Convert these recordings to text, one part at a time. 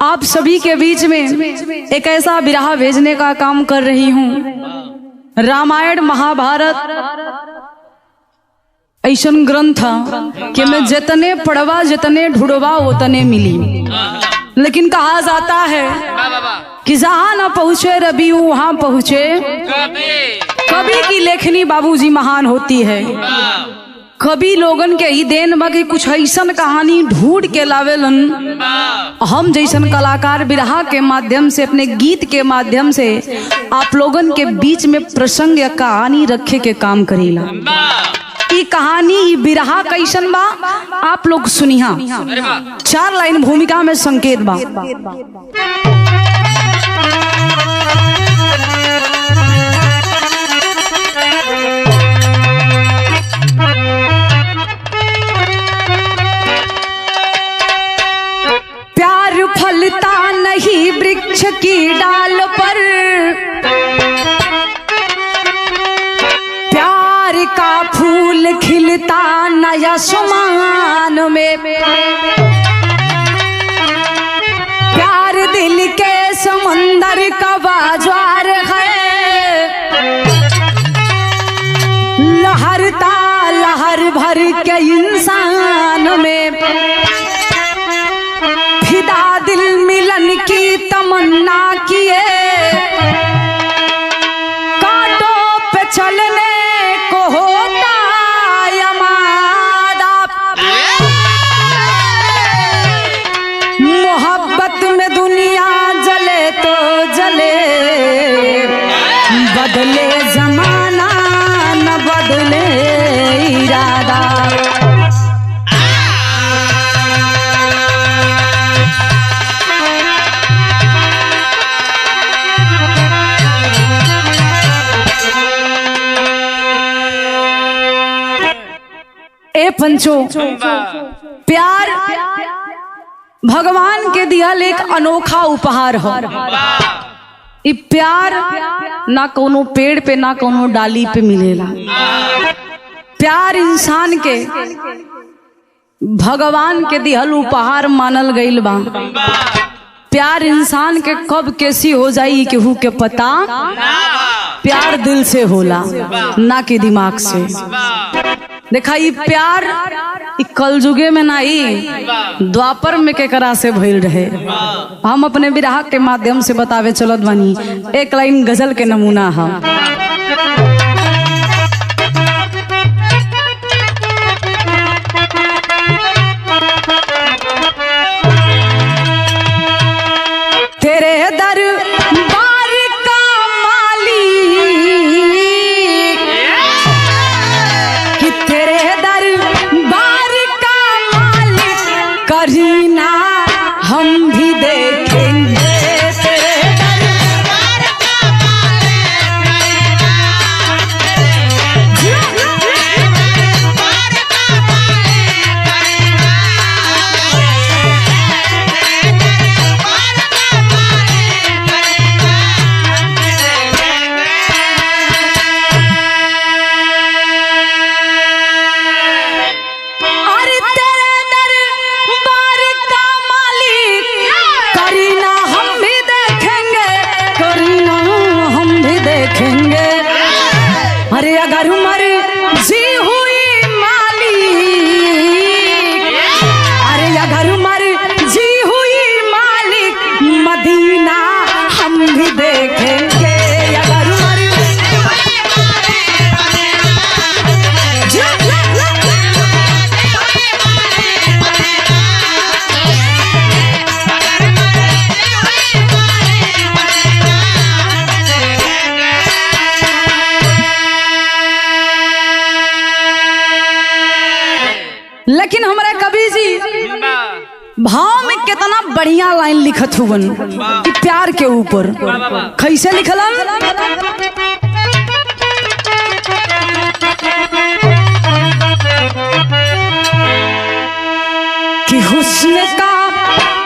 आप सभी के बीच में एक ऐसा विरहा भेजने का काम कर रही हूँ। रामायण महाभारत ऐसन ग्रंथ था कि मैं जितने पढ़वा जितने ढूंढवा उतने मिली, लेकिन कहा जाता है कि जहां न पहुंचे रवि वहां पहुंचे कवि की लेखनी बाबूजी महान होती है। कवि लोगन के ही देन बा कि कुछ ऐसन कहानी ढूंढ के लावेलन। हम जैसन कलाकार विरहा के माध्यम से अपने गीत के माध्यम से आप लोगन के बीच में प्रसंग या कहानी रखे के काम करेला। ई कहानी विरहा कैसन बा आप लोग सुनिहा। 4 लाइन भूमिका में संकेत बा। प्यार फलता नहीं वृक्ष की डाल पर, प्यार का फूल खिलता नया आसमान में, प्यार दिल के समंदर का बाजार है, लहरता लहर भर के इंसान में, फिदा दिल मिलन की तमन्ना किए, कांटों पे चलने को होता यमादा, मोहब्बत में दुनिया जले तो जले, बदले जमाना न बदले इरादा। ए पंचो, प्यार भगवान के दियल एक अनोखा उपहार हो। ई प्यार ना कोनो पेड़ पे ना कोनो डाली पे मिलेला। प्यार इंसान के भगवान के दियल उपहार मानल गईल बा। प्यार इंसान के कब कैसी हो जाई केहू के पता। प्यार दिल से होला ना कि दिमाग से। देखा ई प्यार कल जुगे में नहीं द्वापर में केकरा से भइल रहे। हम अपने विरहा के माध्यम से बतावे चलत बानी। एक लाइन गजल के नमूना है। तेरे दरबार का मालिक कि तेरे दरबार का मालिक करीना हम भी देखेंगे। तेरे दरबार का अरे अगर उमर जी हुई मालिक, अरे अगर उमर जी हुई मालिक मदीना हम भी देखेंगे। अगर उमर लेकिन हमारे कवि जी भाव में कितना बढ़िया लाइन लिखत हुवन कि प्यार के ऊपर कैसे लिखलन। कि हुस्न का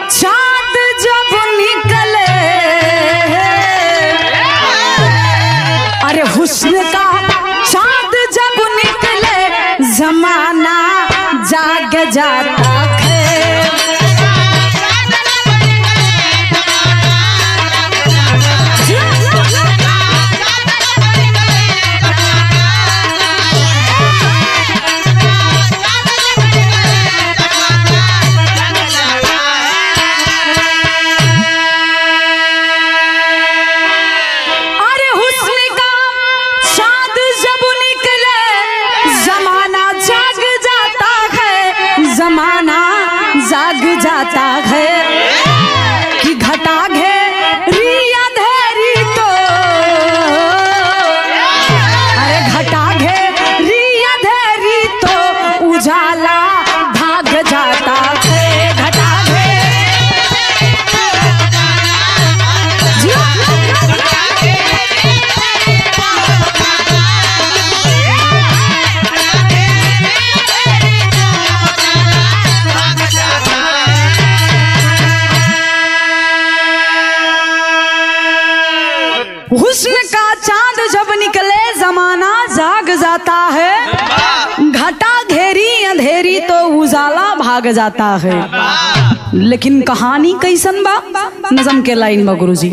चाँद जब निकले, अरे हुस्न का चाँद जब निकले जमाना जाग जाता है। जाता है, घटा घेरी अंधेरी तो उजाला भाग जाता है। लेकिन कहानी कैसन बा, नज़म के लाइन में गुरुजी।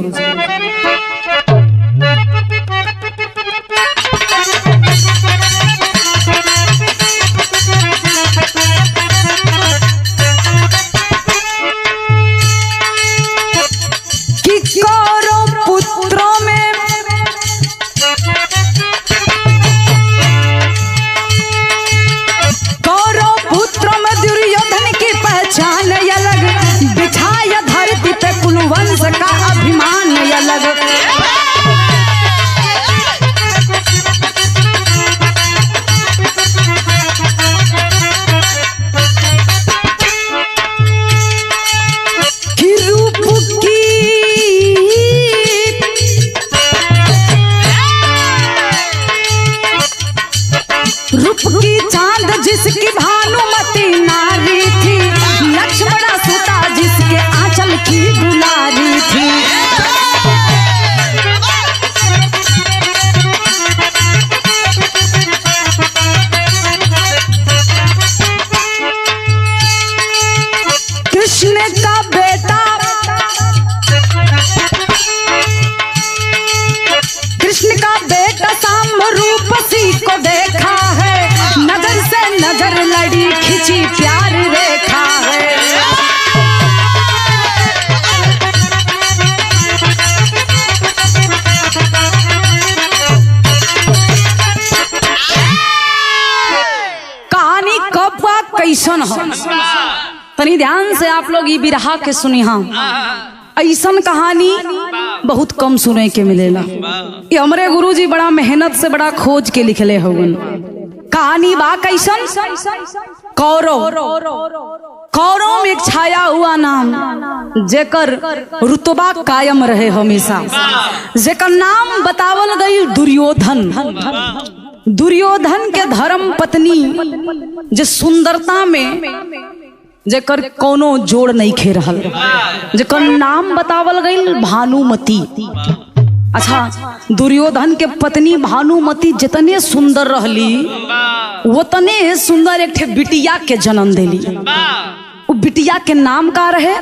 जिसकी भानुमती नारी थी, लक्ष्मणा सुता जिसके आंचल की दुलारी थी। कृष्ण का बेटा, कृष्ण का बेटा सांब रूपसी को देखा है, नजर से नजर लड़ी खिंची प्यार रेखा है। कहानी कब का कैसन हो, तनी ध्यान से आप लोग ये बिरहा के सुनी। हाँ, ऐसन कहानी बहुत कम सुने के मिलेला। ये हमारे गुरुजी बड़ा मेहनत से बड़ा खोज के लिखले होगन। कहानी बा कैसन, कौरव। कौरव में एक छाया हुआ नाम, जेकर रुतबा कायम रहे हमेशा, जेकर नाम बतावल गई दुर्योधन। दुर्योधन के धर्म पत्नी जे सुंदरता में जेकर कोनो जोड़ नहीं खे रहल, जेकर नाम बतावल गई भानुमती। अच्छा, दुर्योधन के पत्नी भानुमती जितने सुंदर रहली, उतने सुंदर एक बिटिया के जन्म देली। वो बिटिया के नाम का रहे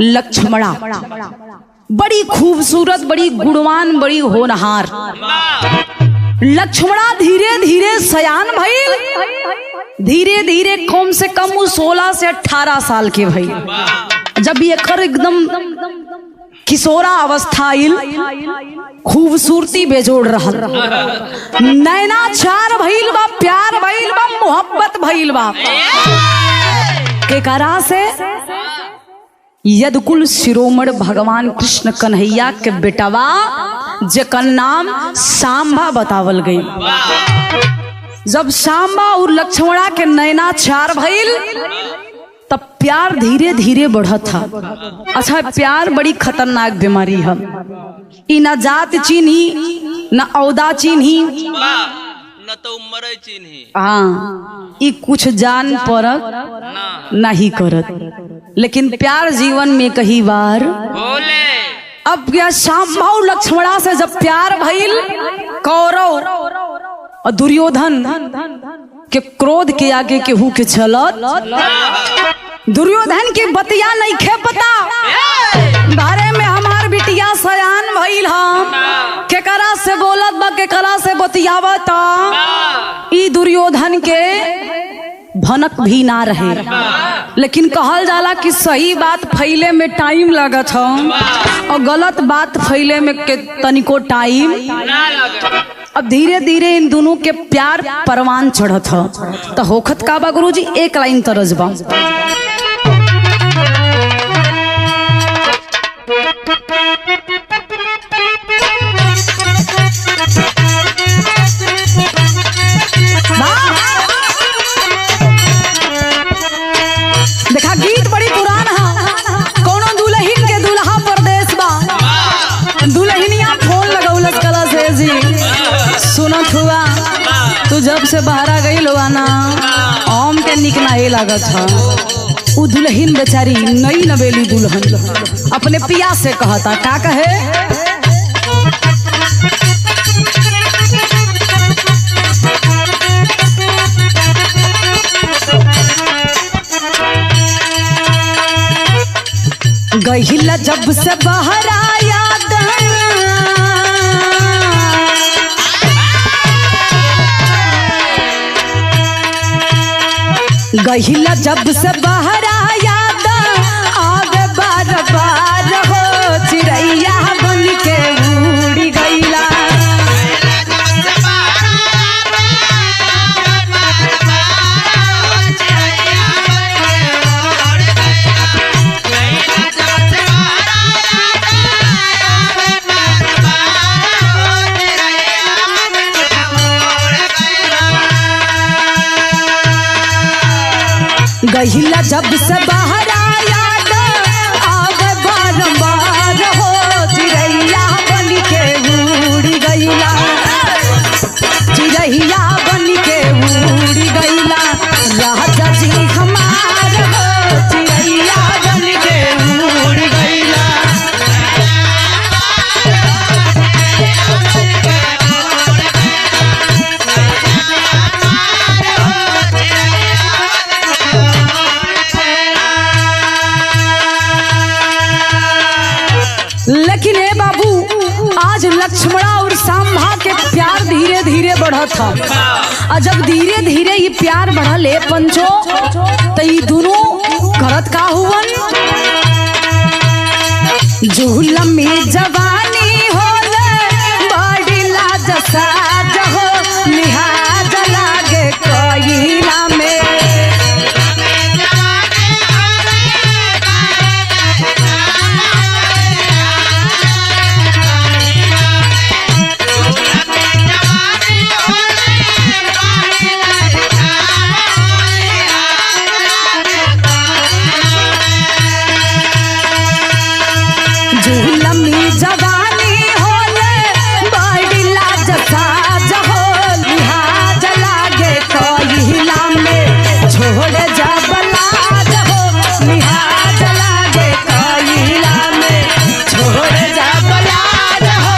लक्ष्मणा। बड़ी खूबसूरत, बड़ी गुणवान, बड़ी होनहार। लक्ष्मणा धीरे धीरे सयान भइल, धीरे धीरे कम से कम 16 से 18 साल के भइल। जब ये एकदम किशोरा अवस्था आइल, खूबसूरती बेजोड़ रहल, नैना चार भइल बा, प्यार भइल बा, मोहब्बत भइल बा। केकरा से? यदुकुल शिरोमणि भगवान कृष्ण कन्हैया के बेटवा, जेकर नाम सांबा बतावल गई। जब सांबा और लक्ष्मणा के नैना चार भइल, तब प्यार धीरे धीरे बढ़त था। अच्छा, प्यार बड़ी खतरनाक बीमारी है। ई न जात चिन्ही, न औदा चिन्ही, न तो उम्र चिन्ही। हाँ, ई कुछ जान परत नहीं करत, लेकिन प्यार जीवन में कई बार बोले। अब क्या सांबा और लक्ष्मणा से जब प्यार भइल, कौरव और दुर्योधन के क्रोध के आगे केहू के चलत। दुर्योधन की बतिया नहीं खे पता, बारे में हमार बिटिया सयान भइल हम, केकरा से बोलत बा, केकरा से बतियावत। ई दुर्योधन के भनक भी ना रहे। लेकिन कहल जाला कि सही बात फैले में टाइम लगत है और गलत बात फैले में के तनिको टाइम। अब धीरे धीरे इन दोनों के प्यार परवान चढ़त है। तो होखत का बा गुरुजी, एक लाइन तरज बा। देखा, गीत बड़ी पुरान है। कोनो दुल्हन के दुल्हा परदेश बा, दुल्हनिया फोन लगौलस कला से जी, सुनत हुआ तू जब से बहरा गई लोआ ना, आम के निक नहीं लागत है। वो दुल्हन बेचारी नई नवेली दुल्हन अपने पिया से कहता, का कहे? गहिला जब से बाहर आया गहिला जब से बाहर आया आगे बार बार हो चिड़ैया बन के उड़ी गईला गहिला जब से बाहर आया आगे बार हो चिड़ैया बन के उड़ी गईला चिड़ैया बन के उड़ी गईला राजा जी हमार हो चिड़ैया बन के उड़ी गईला लेकिन ए बाबू आज लक्ष्मणा और सांभा के प्यार धीरे धीरे बढ़त था और जब धीरे धीरे ये प्यार बढ़ा ले पंचो तो ये दोनों करत का हुवन झूलम में जवानी होले बड़ी लाज साज हो लिहाज लागे कोयला में जवानी होले बड़ी लाज साज हो लिहाज लागे कोयला में छोड़ जा बलाज हो लिहाज लागे कोयला में छोड़ जा बलाज हो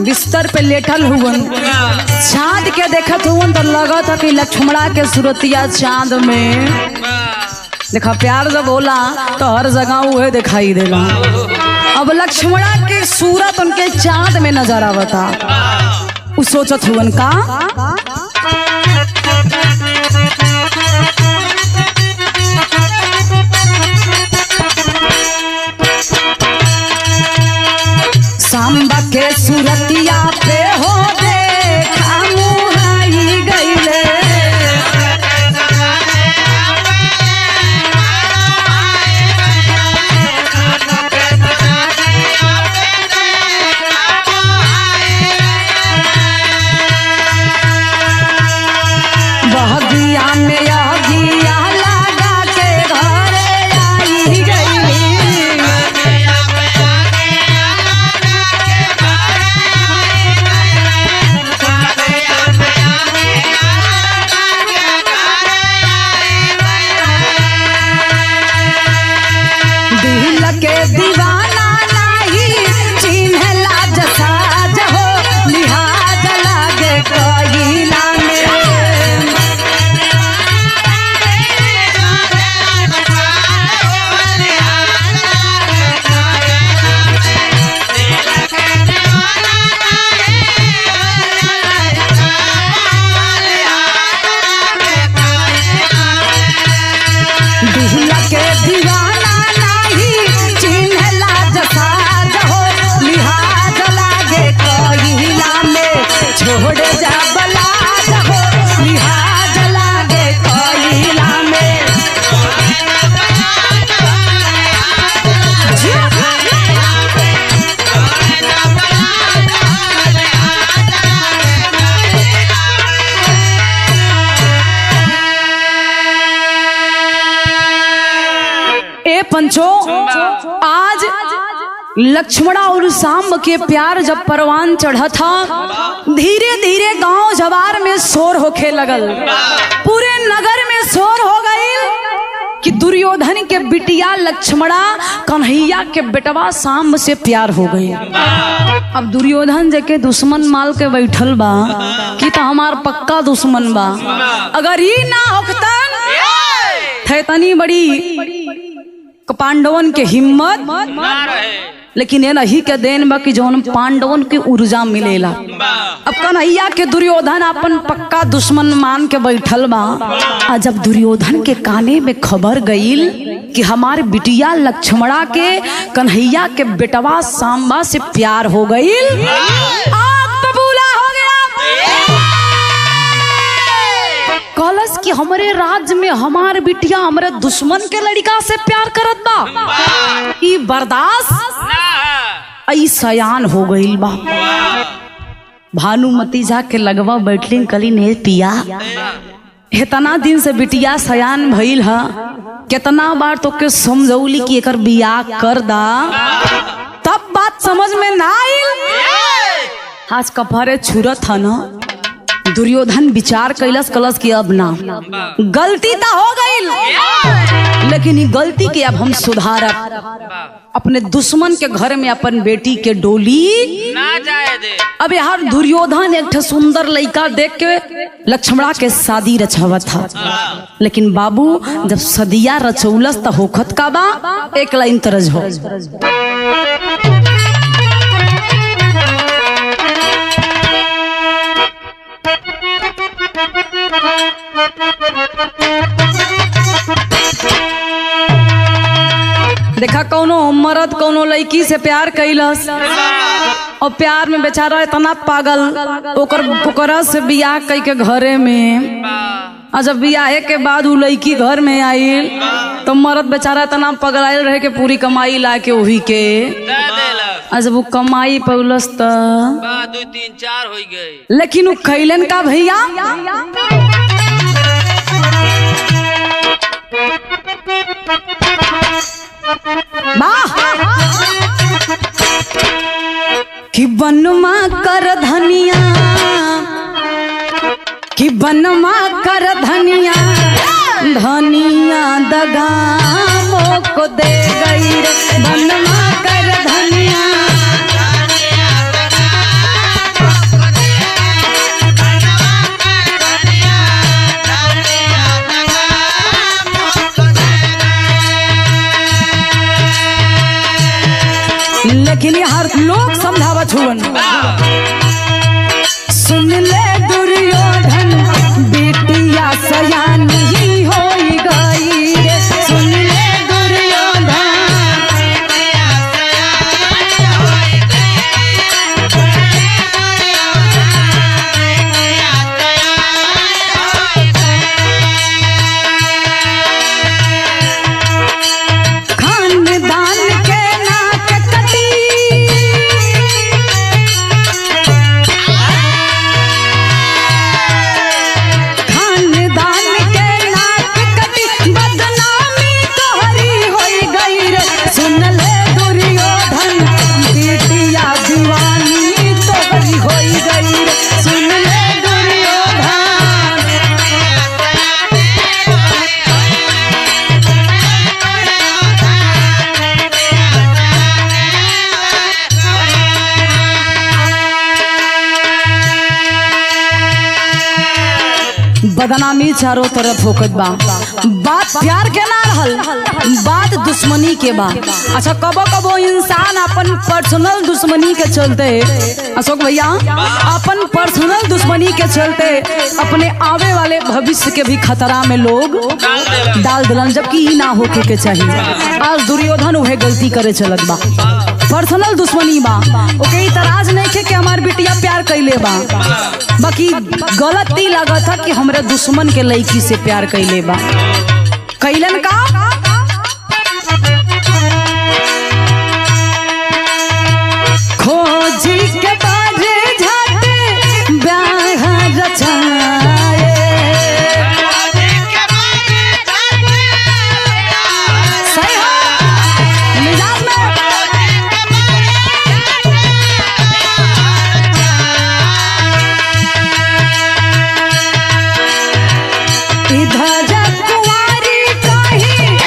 बिस्तर पे लेटल हुवन चांद के देखत हुवन तो लगा था कि लक्ष्मणा के सूरतिया चांद में देखा प्यार जब बोला तो हर जगह वो दिखाई देगा। अब लक्ष्मणा के सूरत उनके चांद में नजर आवता उ सोचत हुवन का सांबा के सूरतिया पे हो देखा मुहाई गईले बहगिया में अगिया लगा के घरे आई गई के दीवाना नहीं चिन्ह लाज साज हो लिहाज लागे कोयला में दिहला के दीवाना छोड़ जा बलाज हो लिहाज लागे कोयला में ए पंचो आज लक्ष्मणा और सांब के प्यार जब परवान चढ़ा था धीरे धीरे गांव जवार में शोर होखे लगल पूरे नगर में शोर हो गई कि दुर्योधन के बिटिया लक्ष्मणा कन्हैया के बेटवा शाम से प्यार हो गई। अब दुर्योधन जके दुश्मन माल के बैठल बा कि तो हमार पक्का दुश्मन बा। अगर ये ना होतन थे तनी बड़ी पांडवन के हिम्मत, लेकिन ये नहीं के देन बा कि जौन पांडवन की ऊर्जा मिलेला। अब कन्हैया के दुर्योधन अपन पक्का दुश्मन मान के बैठल बा। आ जब दुर्योधन के काने में खबर गईल कि हमारे बिटिया लक्ष्मणा के कन्हैया के बेटवा सांबा से प्यार हो गईल, आग बबूला हो गया। कलश कि हमारे राज्य में हमारे बिटिया हमारे दुश्मन के लड़का से प्यार करत बा, ई बर्दाश्त आई सयान हो गईल बा। भानुमती जाके लगवा बैठलिन, कली ने पिया इतना दिन से बिटिया सयान भइल है, कितना बार तो के समझौली कि एकर बियाह कर दा, तब बात समझ में ना आइल। आज कपड़े छुरत है ना। दुर्योधन विचार कैलस कलस की अब ना, गलती तो हो गई, लेकिन ये गलती के अब हम सुधारब। अपने दुश्मन के घर में अपन बेटी के डोली ना जाए दे। अब यार दुर्योधन एक सुंदर लड़का देख के लक्ष्मणा के शादी रचावत था, लेकिन बाबू जब सदिया रचौलस तो होखत का बा एक लाइन तरज हो। देखा कौनो मर्द कौनो लड़की से प्यार कैलस और प्यार में बेचारा इतना पागल ओकरा से बियाह कई के घरे में। और जब बियाहे के बाद उ लड़की घर में आयल तो मर्द बेचारा इतना पगलायल रहे के पूरी कमाई ला के वही के। और जब वो कमाई पौलस तो 2 3 4 हो गई, लेकिन वो कैलन का भैया कि बनमा कर धनिया, कि बनमा कर धनिया, धनिया दगा मोको दे गई रे। बनमा कर धनिया, लेकिन हर लोग समझावत हुवन। सुन ले दुर्योधन बेटिया सयानी ही होई गई रे। सुन ले दुर्योधन खानदान के नाक कटी, खानदान के नाक कटी, बदनामी तोहरी होई गई रे। सुन ले दुर्योधन बेटिया दीवानी तोहरी होई गई रे। सुन ले दुर्योधन बदनामी चारों तरफ होकत बा। बात प्यार के ना रहल, बात दुश्मनी के बा। अच्छा कबो कबो इंसान अपन पर्सनल दुश्मनी के चलते, अशोक भैया अपन पर्सनल दुश्मनी के चलते अपने आवे वाले भविष्य के भी खतरा में लोग डाल दिलन, जबकि ई ना होके के चाहिए। आज दुर्योधन उहे गलती करे चलत बा, पर्सनल दुश्मनी बा। ओके इतराज नहीं के कि हमार बिटिया प्यार कैले बा, बाकी गलती लागत है कि हमरे दुश्मन के लड़की से प्यार कैले बा। कैलन का खोजी के बाजे झाटे ब्याह रचाए, सही हो मिजाज में। इधर कुंवारी कहीं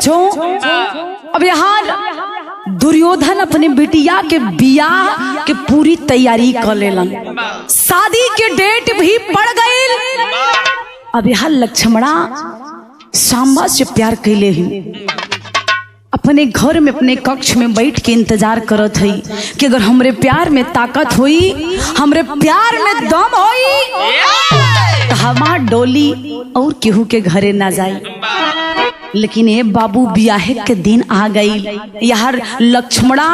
पंचो, अब यहाँ दुर्योधन अपने बिटिया के बियाह के पूरी तैयारी कर लेलन, शादी के डेट भी पड़ गई। अब यहाँ लक्ष्मणा सांबा से प्यार कैले ही अपने घर में अपने कक्ष में बैठ के इंतजार करत है कि अगर हमरे प्यार में ताकत हुई, हमरे प्यार में दम हुई तो हमार डोली और केहू के घरे ना जाई। लेकिन ये बाबू ब्याहे के दिन आ गई, यार लक्ष्मणा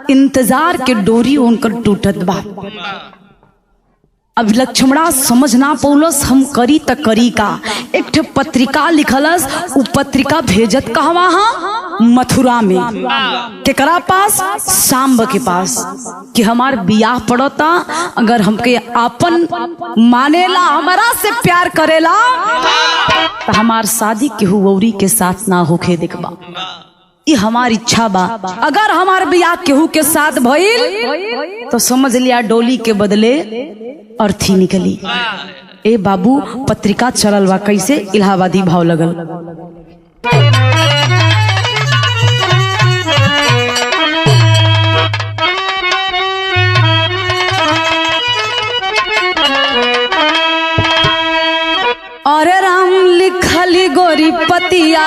इंतजार के डोरी उनकर टूटत बा। अब लक्ष्मणा समझ ना पौलस हम करी त करी का। एक ठे पत्रिका लिखलस, उ पत्रिका भेजत कहवा हा मथुरा में, केकरा पास? सांब के पास, कि हमार बियाह पड़ता, अगर हमके आपन मानेला, हमारा से प्यार करेला तो हमार शादी केहू औरी के साथ ना होके देखबा। ये हमारी इच्छा बा। अगर हमार बियाह केहू के साथ भइल तो समझ लिया डोली के बदले अर्थी निकली। ए बाबू पत्रिका चलल बा, कैसे? इलाहाबादी भाव लगल। अरे राम लिखली गोरी पतिया,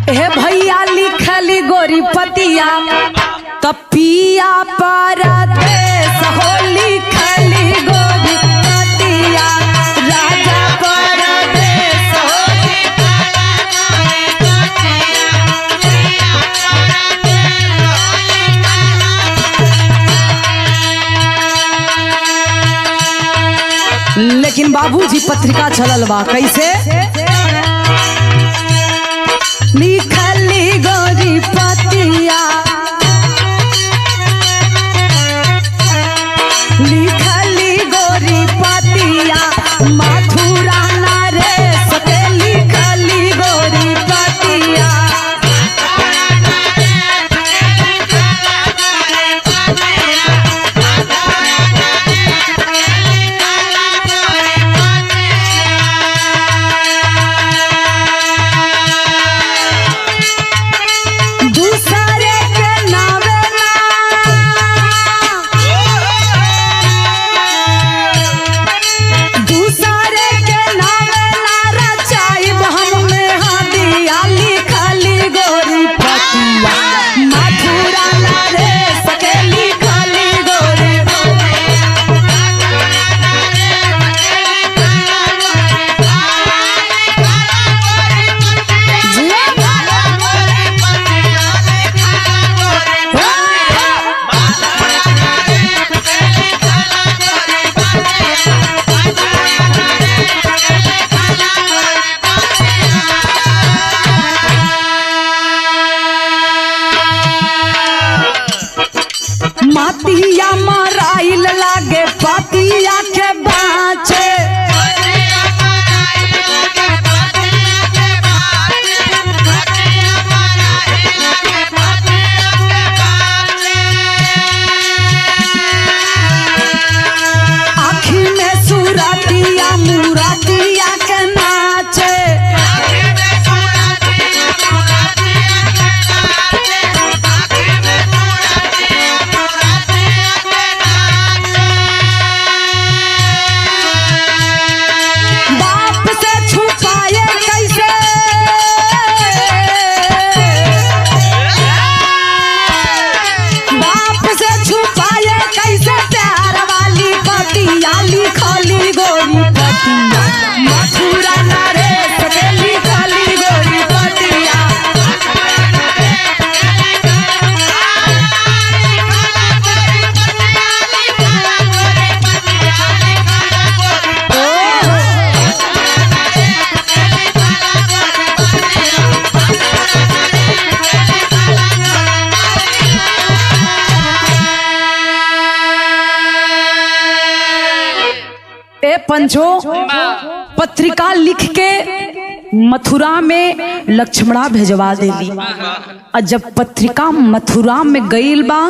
हे भैया लिखली गोरी पतिया, कपिया परदेस हो लिखली गोरी पतिया, राजा परदेस हो लेकिन बाबूजी पत्रिका चलल बा, कैसे? लिखली गोरी पतिया, लिखली गोरी पतिया, मथुरा नरेश के लिखली गोरी पतिया। मातिया मराइल लागे पतिया के बाँचे, आँखी में सुरतिया मुरतिया के नाचे, पंचो पत्रिका लिख के मथुरा में लक्ष्मणा भेजवा देली। और जब पत्रिका मथुरा में गईल बा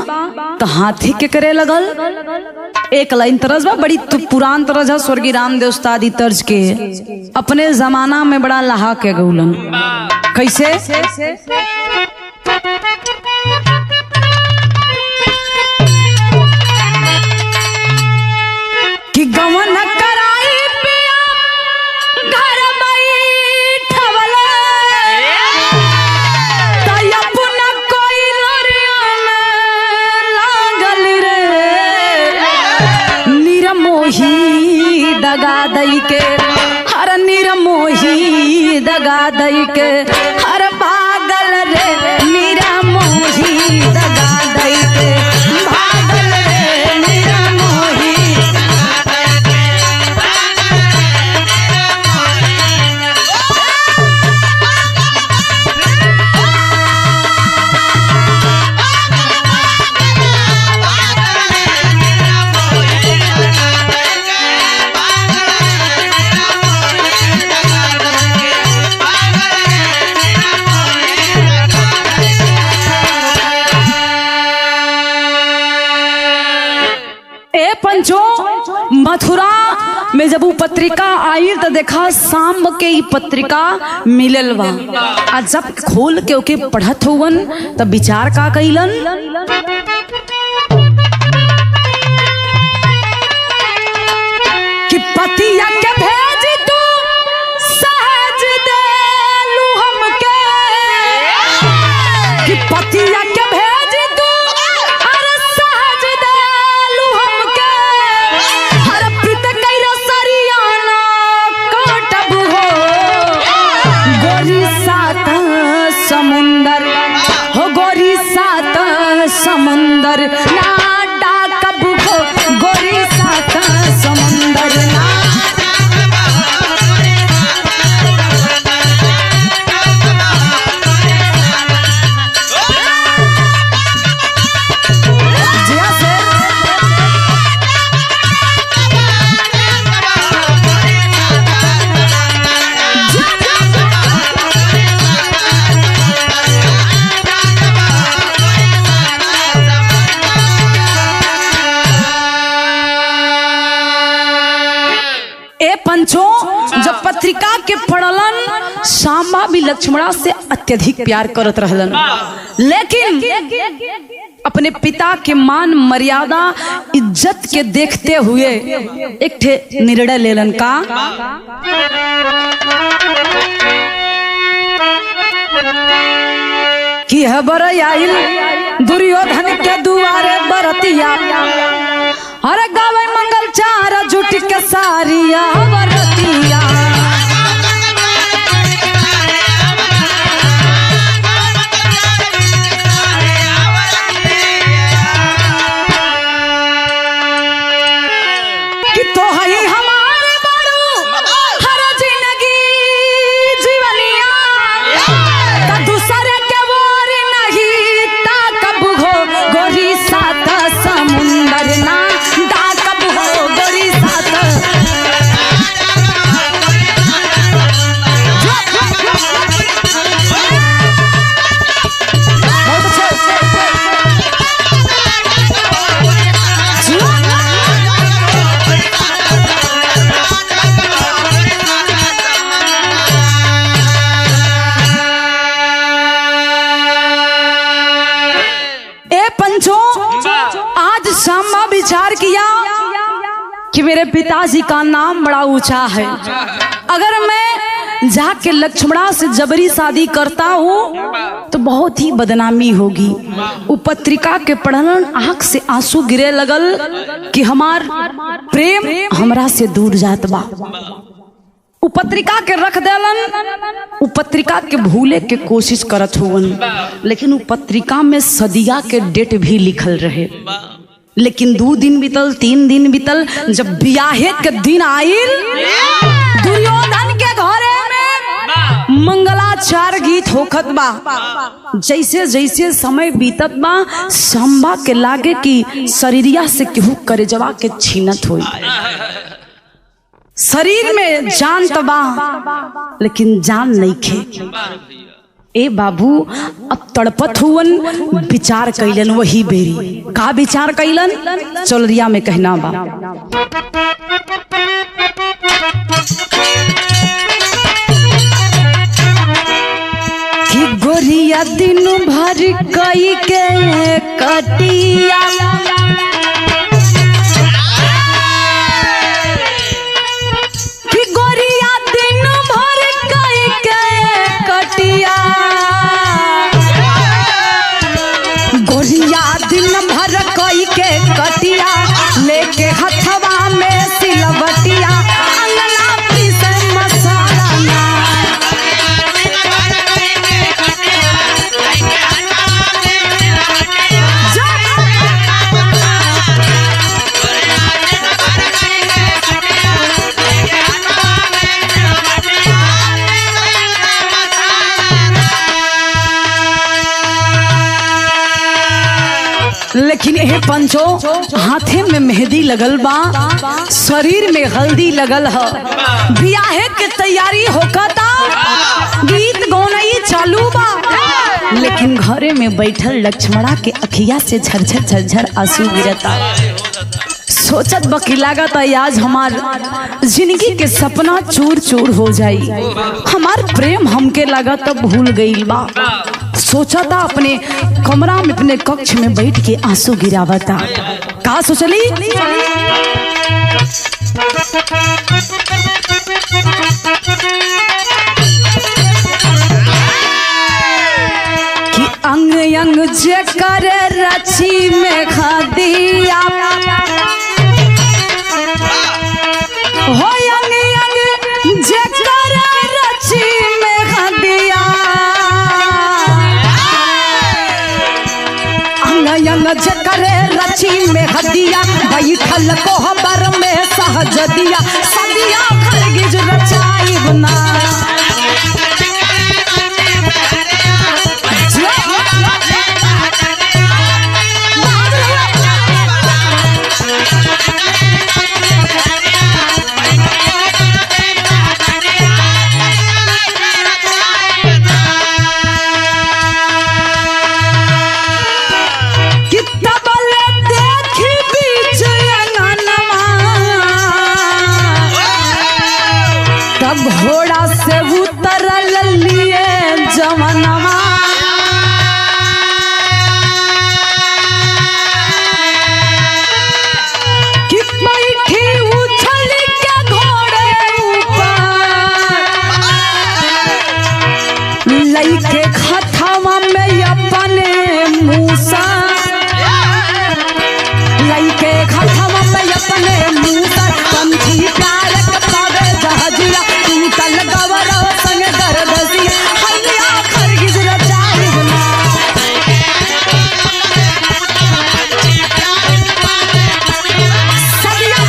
तो हाथी के करे लगल। एक लाइन तरज बा, बड़ी पुरान तरज है, स्वर्गीय रामदेव उस्तादी तर्ज के, अपने जमाना में बड़ा लहा के गौलन। कैसे? कि गवन कराई पिया घर बैठवल तय अपना कोई लोरिया में लागल रे। निरमोही दगा दई के हर निरमोही दगा दई के हर पागल रे। निरमोही दगा दई के भागल रे। निरमोही पंचो मथुरा में जब वो पत्रिका आई तो देखा शाम के ई पत्रिका मिलल बा। आ जब खोल के ओके पढ़त हुवन तब विचार का कइलन कि पतिया के भेज तू सहज देलू हमके। कि पतिया के भेज तू अरे सहज देलू हमके। हर प्रीत कैला सरियाना काटब हो गोरी सात समुंदर हो। गोरी सात समुंदर ना डाकब हो। गोरी सात समुंदर ना जिया से ए पंचो जब पत्रिका के पढ़लन शामा भी लक्ष्मणा से अत्यधिक प्यार करत रहलन। लेकिन अपने पिता के मान मर्यादा इज्जत के देखते हुए एक ठे निर्णय लेलन का कि हबर आइल दुर्योधन के दुआरे बरतिया। अरे गावे मंगल चार जुट के सारिया बरतिया। कि तो हई हमारे बड़ू हर जिंदगी जीवनिया। का दूसरे के वार नहीं ताकब हो। गोरी सात समुंदर ना डाकब हो। गोरी सात बहुत अच्छे। ए पंचो आज शामा विचार किया कि मेरे पिताजी का नाम बड़ा ऊंचा है। अगर मैं जाके लक्ष्मणा से जबरी शादी करता हूँ तो बहुत ही बदनामी होगी। वो पत्रिका के पढ़लन आंख से आंसू गिरे लगल कि हमार प्रेम हमरा से दूर जात बा। उ पत्रिका के रख देलन। उ पत्रिका के भूले के कोशिश करत हुवन। लेकिन उ पत्रिका में सदिया के डेट भी लिखल रहे। लेकिन 2 दिन बीतल 3 दिन बीतल। जब बियाहे के दिन आइल दुर्योधन के घरे में मंगलाचार गीत होखत बा। जैसे जैसे समय बीतत बा संभा के लागे कि शरीरिया से केहू करेजवा के छीनत होई। शरीर में जान तबा लेकिन जान नहीं खे। ए बाबू अब तड़पत हुवन विचार कैलन वही बेरी। का विचार कैलन चौलरिया में कहना बा कि गोरिया दिन भर कई के कटिया कि गोरिया दिन भर कई के कटिया गोरिया दिन भर कई के कटिया लेके हथवा में सिलवटिया अंगना पीसे मसाला ना लेकिन ये पंचो हाथे में मेहंदी लगल बा, शरीर में हल्दी लगल है, बियाहे के तैयारी होकता, गीत गौनई चालू बा, लेकिन घरे में बैठल लक्ष्मणा के अखिया से झरझर झरझर आंसू गिरता। सोचत बकी लागत आज हमार जिंदगी के सपना चूर चूर हो जाई, हमार प्रेम हमके लागत भूल गईल बा। सोचा था अपने कमरा में अपने कक्ष में बैठ के आंसू गिरावता। का सोचली कि अंग अंग जे करे रची में खादिया हो अंग अंग जे करे रची में खादिया अंग करे रची में हदिया बैठल कोहबर में सहज दिया सदिया खरगिज रचाई बना घोड़ा से उतरल लिए जवनवा कि बैठी उछल के घोड़े ऊपर लइके खथवा में अपने मूसा लइके खथवा में अपने मूसा पंछी प्यार के पावे जहाजिया तल गवरव संग दरदसिया हल्लिया खरगिज रचाई बना सदिया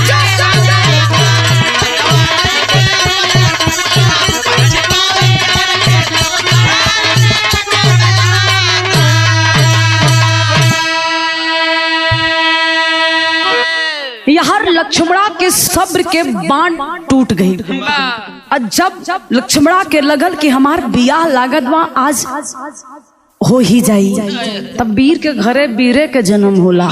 यार लक्ष्मणा के सब्र के बाण टूट गई। और जब लक्ष्मणा के लगल कि हमार बियाह लागत बा आज हो ही जाई, तब वीर के घरे वीरे के जन्म होला।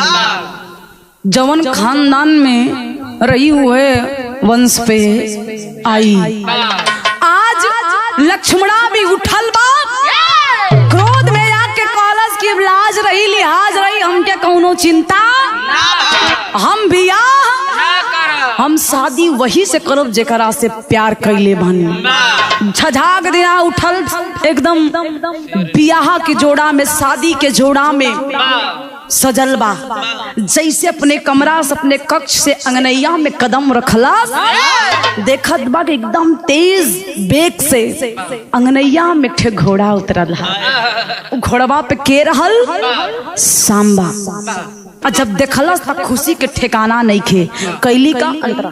जवन खानदान में रही हुए वंश पे आई, आज लक्ष्मणा भी उठल बा क्रोध में आके कॉलेज की लाज रही लिहाज रही हमके कौनो चिंता हम बियाह हम शादी वही से करब जेकरा से प्यार कैले बानी। झझाग दिया उठल एकदम बियाह के जोड़ा में शादी के जोड़ा में सजल बा। जैसे अपने कमरा से अपने कक्ष से अंगनैया में कदम रखला देखत बा एकदम तेज बेग से अंगनैया में ठे घोड़ा उतरल है। घोड़वा पे के रहल सांबा। और जब देखला तब खुशी के ठिकाना नहीं खे कैली का अंतरा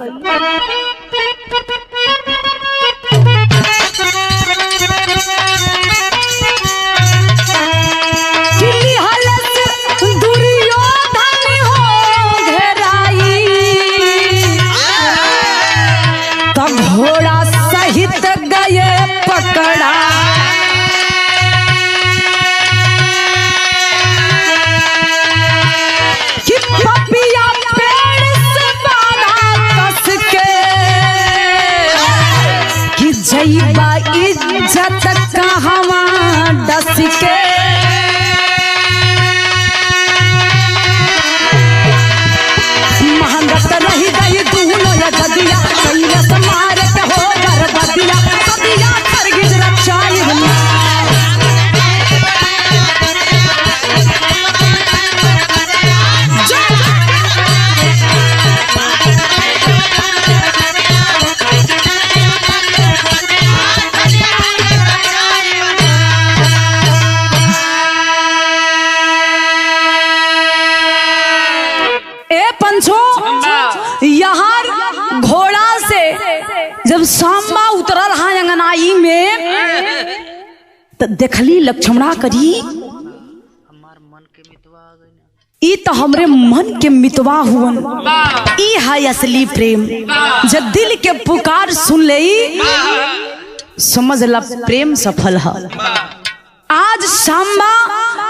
जत कहवा डस के महंगत रही गई दूनो या ददिया कैलस मारे के हो गर ददिया ददिया खरगिज रचाई यहाँ घोड़ा से जब सांबा उतरल हाँ अंगनाई में तो देखली लक्ष्मणा करी ई तो हमरे मन के मितवा हुवन। ई है असली प्रेम। जब दिल के पुकार सुन ले समझ ला प्रेम सफल है। आज सांबा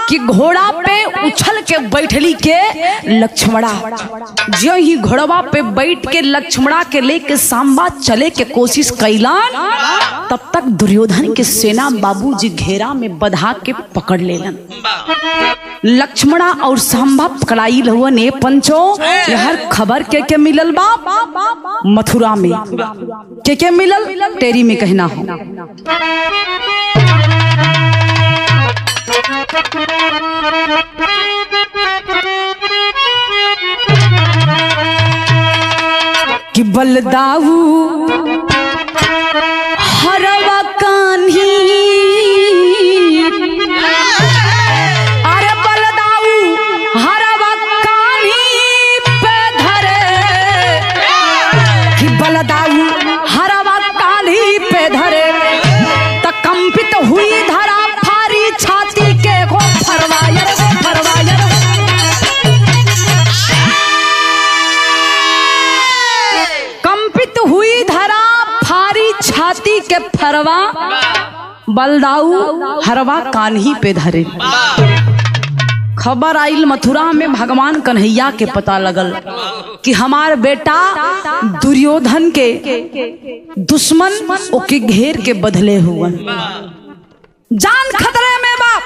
कि घोड़ा पे उछल के बैठली के लक्ष्मणा जो ही घोड़वा पे बैठ के लक्ष्मणा के लेके सांबा चले के कोशिश कैलन तब तक दुर्योधन के सेना बाबूजी घेरा में बधा के पकड़ लेलन। लक्ष्मणा और सांबा पकड़ाई हुआ ने पंचो हर खबर के मिलल बा मथुरा में के मिलल टेरी में कहना हो कि बलदाऊ हरवा कान्ही अरे बलदाऊ हरवा कान्ही पे धरे कि बलदाऊ हरवा कान्ही पे धरे त कंपित हुई धरा फारी छाती के गो फरवायर कंपित हुई धरा फारी छाती के फरवा बलदाऊ हरवा कान्ही पे धरे। खबर आइल मथुरा में भगवान कन्हैया के पता लगल कि हमार बेटा दुर्योधन के दुश्मन ओके घेर के बदले हुआ जान खतरे में बाप।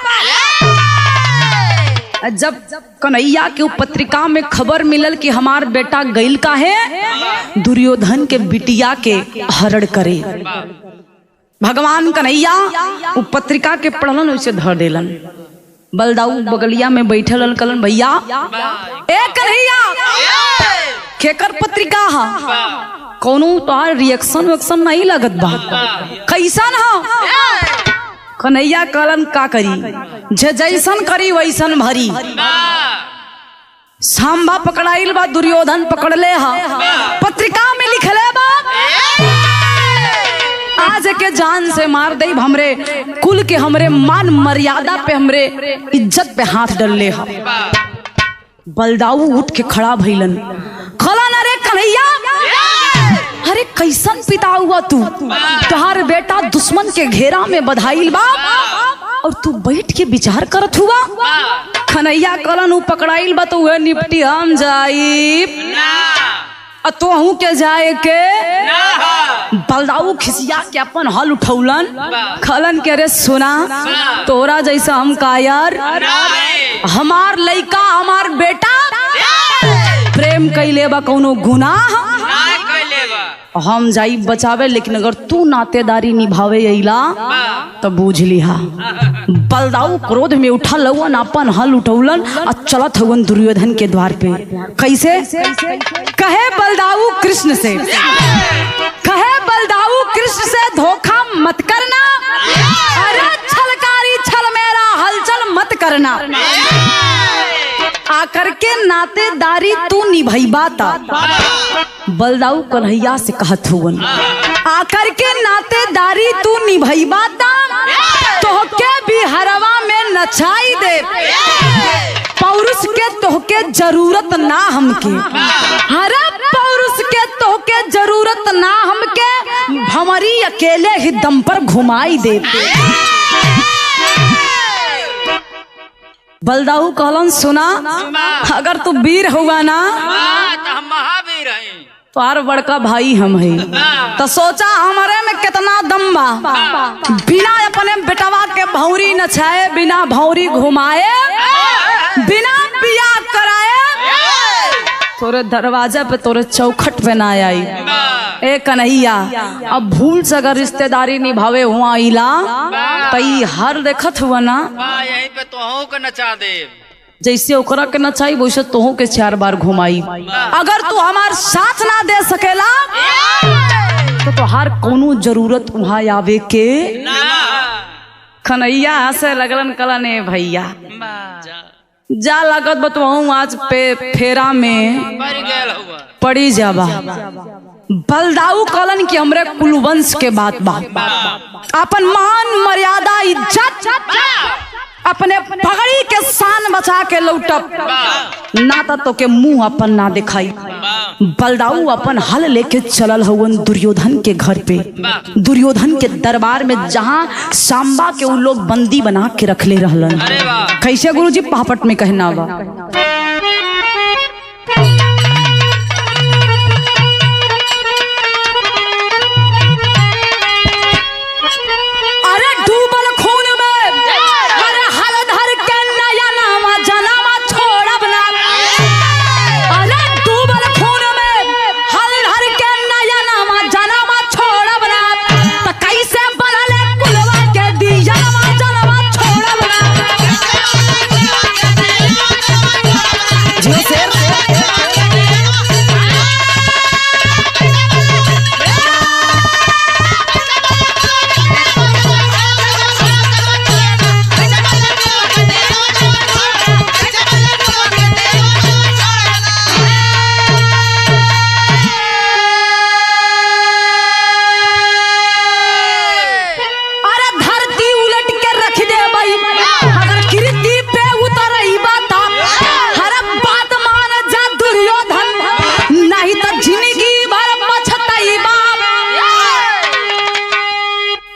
जब कन्हैया के पत्रिका में खबर मिलल कि हमार बेटा गइल का है दुर्योधन के बिटिया के हरण करे भगवान कन्हैया उ पत्रिका के पढ़लन उसे धर देलन। बलदाऊ बगलिया में बैठल कलन भैया ए कन्हैया केकर पत्रिका हा कोनो तोहार रिएक्शन वेक्शन नहीं लगत बा कैसन हा कन्हैया कलन का करी जे जैसन करी वैसन भरी। सांबा पकड़ाइल बा दुर्योधन पकड़ले हा पत्रिका में लिखले बा आज के जान से मार दे हमरे कुल के हमरे मान मर्यादा पे हमरे इज्जत पे हाथ डलले हा। बलदाऊ उठ के खड़ा भइलन कलन अरे कन्हैया अरे कैसन पिता हुआ तू तुम्हारे बेटा दुश्मन के घेरा में बधाइल बा और तू बैठ के विचार करत हुआ। कन्हैया कलन उ पकड़ाइल बा तो वह निपटी हम जाई तोहू के जाए के बलदाऊ खिसिया के अपन हल उठौलन खलन के रे सुना तोरा जैसा हम कायर हमार लइका हमार बेटा प्रेम कैले बा कौनो गुनाह हम जाई बचावे लेकिन अगर तू नातेदारी निभावे अइला तो बूझ लिहा। बलदाऊ क्रोध में उठा लवन अपन हल उठौलन और चलत हवन दुर्योधन के द्वार पे। कैसे कहे बलदाऊ कृष्ण से कहे बलदाऊ कृष्ण से धोखा मत करना अरे छलकारी छल मेरा हलचल मत करना आकर के नातेदारी तू निभैबा ता बलदाऊ कन्हैया से कहत हुवन आकर के नातेदारी तू निभैबा ता तोहके भी हरवा में नचाई दे पौरुष के तोहके जरूरत ना हमके हरे पौरुष के तोहके जरूरत ना हमके भंवरी अकेले ही दम पर घुमाई दे। बलदाऊ कहलन सुना अगर तू वीर हुआ ना तो हम महावीर हैं तो आर बड़का भाई हम है, तो सोचा हमारे में कितना दम बा, बिना अपने बेटवा के भौरी नचाए, बिना भौरी घुमाए, बिना बियाह कराए, तोरे दरवाजा पे तोरे चौखट पे ना आई। ए कन्हैया, अब भूल से अगर रिश्तेदारी निभावे हुआ इला तई हर देखत हुआ ना, यहीं पे तोहू के नचा दे। जैसे ओकरा के नचाई वैसे तोहू के 4 बार घुमाई। अगर तू हमार साथ ना दे सकेला तो तोहार कोनो जरूरत वहाँ आवे के। कन्हैया हंसे लगलन, कलन ए भैया जा लागत बतवाऊं आज पे फेरा में पड़ी जाबा। बलदाऊ कलन की हमरे कुलवंश के बात बा, अपन मान मर्यादा इज्जत अपने पगड़ी के शान बचा के लौटब, ना तो के मुंह अपन ना दिखाई। बलदाऊ अपन हल लेके चलल हवन दुर्योधन के घर पे, दुर्योधन के दरबार में, जहाँ सांबा के उ लोग बंदी बना के रखले रहलन। कैसे गुरुजी पापट में कहना बा,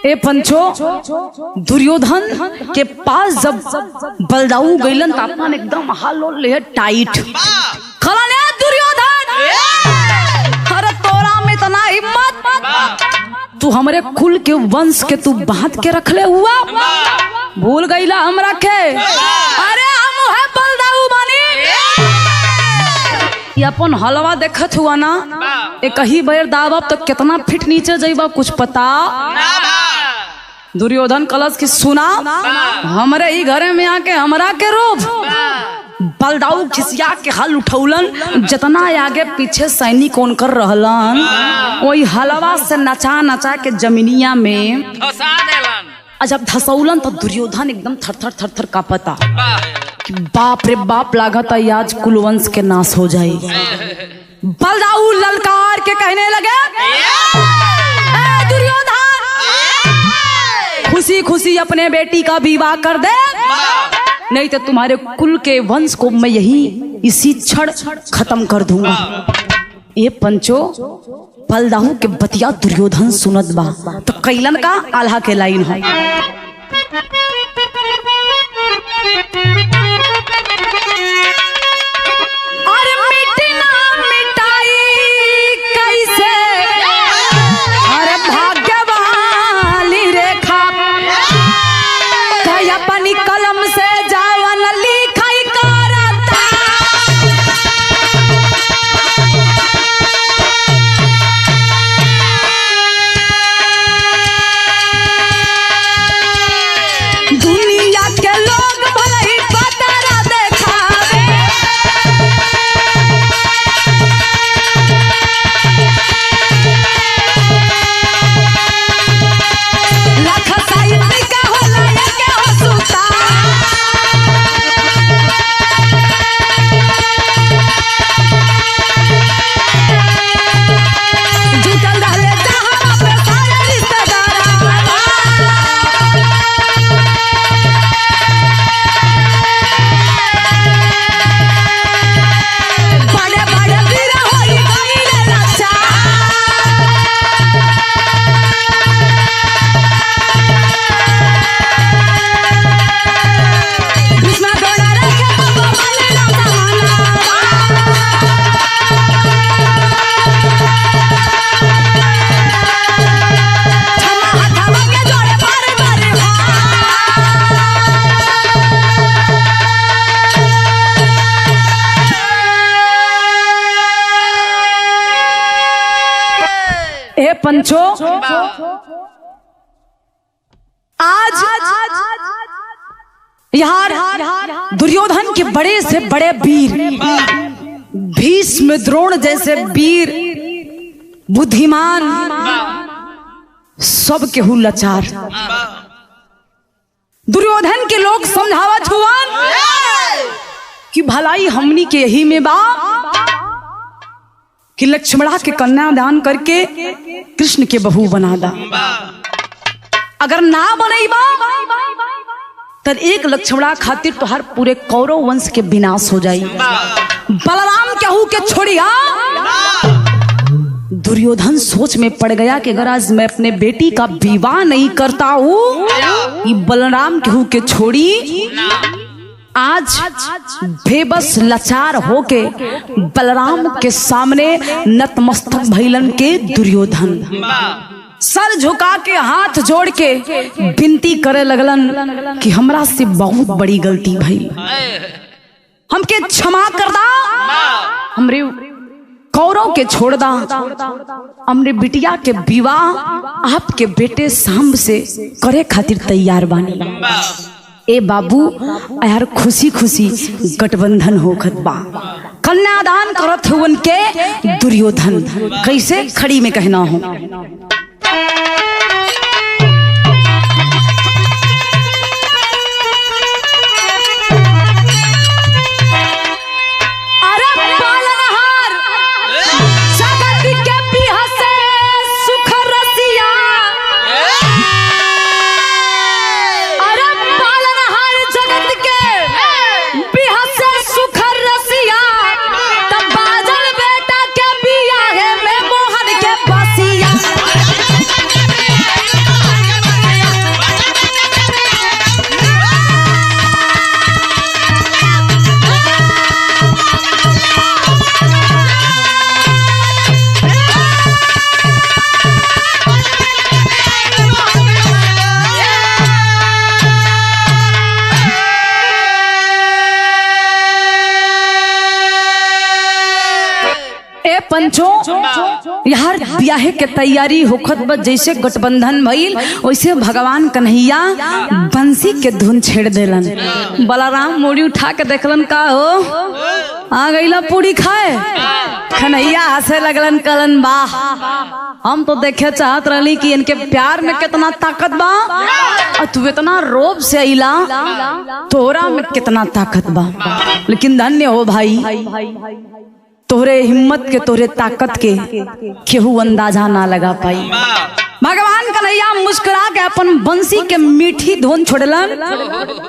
ए पंचो दुर्योधन के पास जब बलदाऊ गईलन तो अपन एकदम हाल ले टाइट। खलन है दुर्योधन, अरे तोरा में इतना हिम्मत, तू हमरे कुल के वंश के तू बांध के रख ले हुआ, भूल गईला हमरा के। अरे हम है बलदाऊ बनी, ये अपन हलवा देखत हुआ ना, एक ही बेर दावब तो कितना फिट नीचे जाइबा कुछ पता। दुर्योधन कलश की सुना, हमरे ही घरे में आके हमरा के रोब। बलदाऊ खिसिया के हल उठौलन, जितना आगे पीछे सैनिक कौन कर रहलन, वही हलवा से नचा नचा के जमीनिया में धसा देलन। जब धसौलन तो दुर्योधन एकदम थर थर थर थर कांपता कि बाप रे बाप, लागत है आज कुलवंश के नाश हो जाए। बलदाऊ ललकार के कहने लगे, दुर्योधन खुशी खुशी अपने बेटी का विवाह कर दे, नहीं तो तुम्हारे कुल के वंश को मैं यही इसी क्षण खत्म कर दूंगा। ये पंचो बलदाऊ के बतिया दुर्योधन सुनत बा तो कैलन का आल्हा के लाइन है, अरे मिटी ना मिटाई कैसे, अरे भाग्यवाली रेखा कहीं अपनी कलम से जावन लिखाई करता। पंचो आज यहाँ दुर्योधन के बड़े से बड़े वीर भीष्म द्रोण जैसे वीर बुद्धिमान सब केहू लाचार। दुर्योधन के लोग समझावत हुआन कि भलाई हमनी के यही में बा कि लक्ष्मणा के कन्यादान करके कृष्ण के बहू बना दा। अगर ना बनैबा तर एक लक्ष्मणा खातिर तोहर पूरे कौरव वंश के विनाश हो जाई। बलराम केहू के छोड़िया। दुर्योधन सोच में पड़ गया कि अगर आज मैं अपने बेटी का विवाह नहीं करता हूँ ये बलराम केहू के छोड़ी आज बेबस लाचार होके बलराम के सामने नतमस्तक भइलन के दुर्योधन सर झुका के हाथ जोड़ के विनती करे लगलन कि हमरा से बहुत बड़ी गलती भई, हमके क्षमा कर दा, हमरे कौरव के छोड़ दा, हमरे बिटिया के विवाह आपके बेटे सांब से करे खातिर तैयार बानी। ए बाबू यार खुशी खुशी गठबंधन होखत बा। कन्यादान करत हुवन के दुर्योधन कैसे खड़ी में कहना हो। पंचो यार ब्याहे के तैयारी होखत बा। जैसे गठबंधन भइल वैसे भगवान कन्हैया बंसी के धुन छेड़ देलन। बलराम मोड़ी उठा के देखलन का हो आ गईला पूरी खाए। कन्हैया हंसे लगलन कलन वाह हम तो देखे चाहत रही कि इनके प्यार में कितना ताकत बा और तू इतना रोब से अइला तोरा में कितना ताकत बा। लेकिन धन्य हो भाई तोहरे हिम्मत के तोहरे ताकत के केहू अंदाजा ना लगा पाई। भगवान कन्हैया मुस्कुरा के अपन बंसी के मीठी धुन छोड़लन।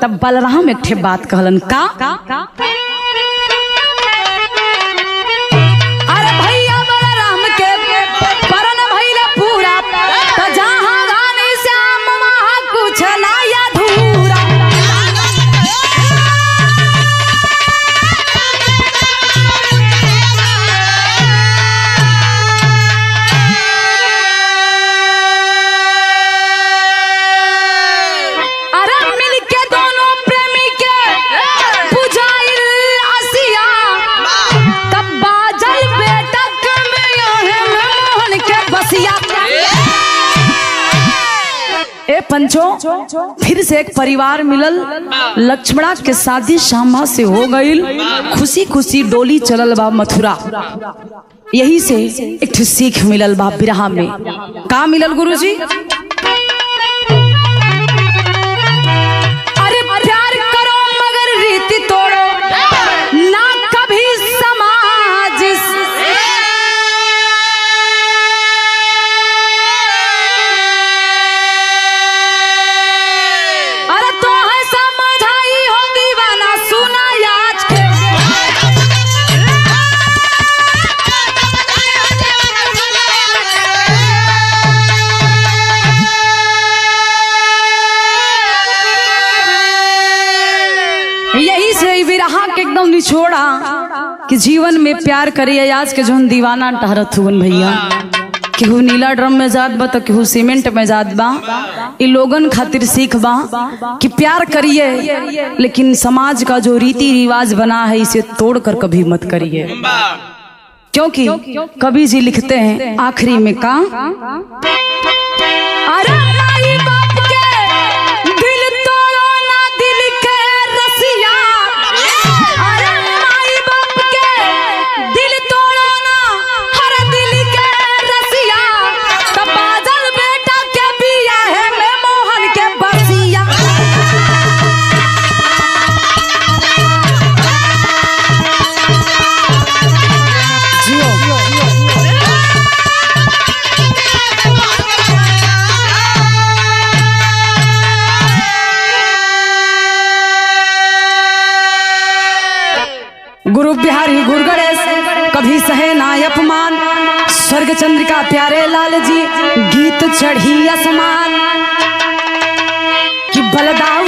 तब बलराम एक ठे बात कहलन का अरे भैया बलराम के परन भइले पूरा त जहां गाने श्याम वहां कुछ ना अधूरा। पंचो फिर से एक परिवार मिलल। लक्ष्मणा के शादी श्यामा से हो गईल। खुशी खुशी डोली चलल बा मथुरा। यही से एक सीख मिलल बा बिरहा में। का मिलल गुरुजी? अरे प्यार करो मगर रीति तोड़ो ना कभी समाज। निछोड़ा कि जीवन में प्यार करिए। आज के जोन दीवाना टहरत हुन भैया केहू नीला ड्रम में जात बा तो केहू सीमेंट में जात बा। इ लोगन खातिर सीख बा कि प्यार करिए लेकिन समाज का जो रीति रिवाज बना है इसे तोड़कर कभी मत करिए। क्योंकि कवि जी लिखते हैं आखिरी में का, अरे माई बाप के दिल तोड़ो ना दिल के रसिया, अरे माई बाप के दिल तोड़ो ना हर दिल के रसिया, तब बादल बेटा के बिया है मैं मोहन के बसिया। गुरु बिहारी गुरु गणेश कभी सहे ना अपमान, स्वर्ग चंद्रिका प्यारे लाल जी गीत चढ़ी आसमान कि बलदाऊ